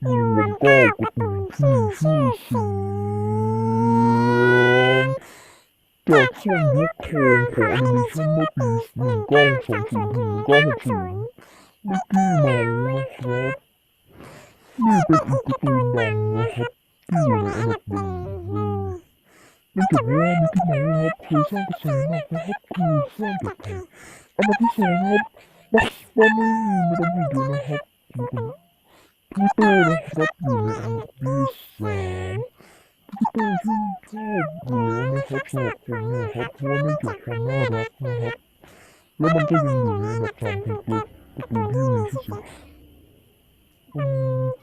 รวมเก้าการ์ตูนที่มีชื่อเสียงจากช่วงยุคทองของแอนิเมชันเมื่อปี1920 ถึง 1960มิกกี้เมาส์นะครับนี่เป็นอีกการ์ตูนดังนะครับที่อยู่ในอันดับหนึ่งเนื่องจากว่ามิกกี้เมาส์นะครับเคยสร้างกระแสหนักนะครับคือสร้างจากไทยอันดับที่สองนะครับบัคบันนี่ไม่ต้องพูดเยอะนะครับพีเตอร์นะครับอยู่ในอันดับที่สามพีเตอร์ที่ชอบอยู่แล้วนะครับสำหรับผมนะครับเพราะว่าเนื่องจากความน่ารักนะครับแล้วมันก็ยังอยู่ในอันดับสามของตัวการ์ตูนที่มีชื่อเสียง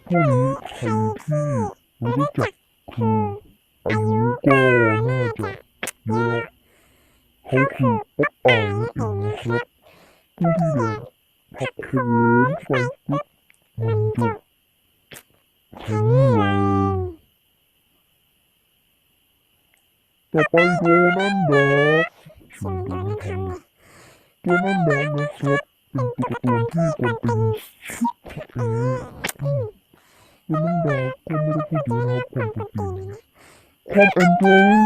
พวกนี้ใครที่รู้จักคืออายุก็น่าจะเยอะเขาคือป๊อปอายนั่นเองนะครับผู้ที่แบบผักโขนไฟปุ๊บมันจะทิ้งเลยต่อไปโดนันดักชื่อโดนันทำเลยโดนันดักนะครับเป็นตัวการ์ตูนที่กวนตีนชิบหายโดนันดักก็ไม่ได้พูดเยอะนะครับความเป็นจริง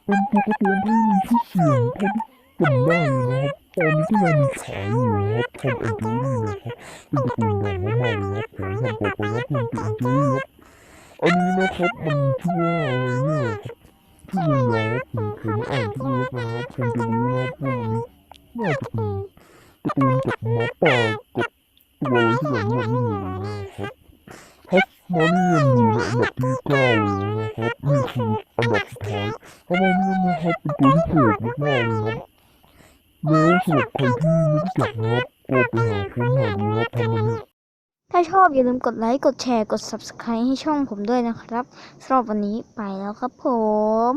เป็นตัวการ์ตูนที่มีชื่อเสียงเท่าที่จำได้นะครับตอนนี้ก็ยังมีฉายอยู่นะครับทอมแอนเจอรี่นะครับเป็นการ์ตูนดังมากๆเลยครับขอให้ทำต่อไปนะเพื่อนเป็นแอนเจอรี่ครับอันนี้นะครับมันชื่อว่าอะไรเนี่ยครับชื่อยาวๆผมเคยไม่อ่านชื่อแล้วนะครับคงจะรู้นะครับว่าอันนี้น่าจะเป็นการ์ตูนกับหมาป่ากับตัวอะไรที่อย่างนี้นี่เลยนะครับฮัสมาเนียนอยู่ในอันดับที่9เลยนะครับนี่คืออันดับสุดท้ายฮัสมาเนียนนะครับเป็นตัวที่โหดมากๆเลยครับแล้วสำหรับใครที่ไม่รู้จักนะครับก็ไปค้นหาดูนะครับทำมันเนี่ยถ้าชอบอย่าลืมกดไลค์กดแชร์กด Subscribe ให้ช่องผมด้วยนะครับสำหรับวันนี้ไปแล้วครับผม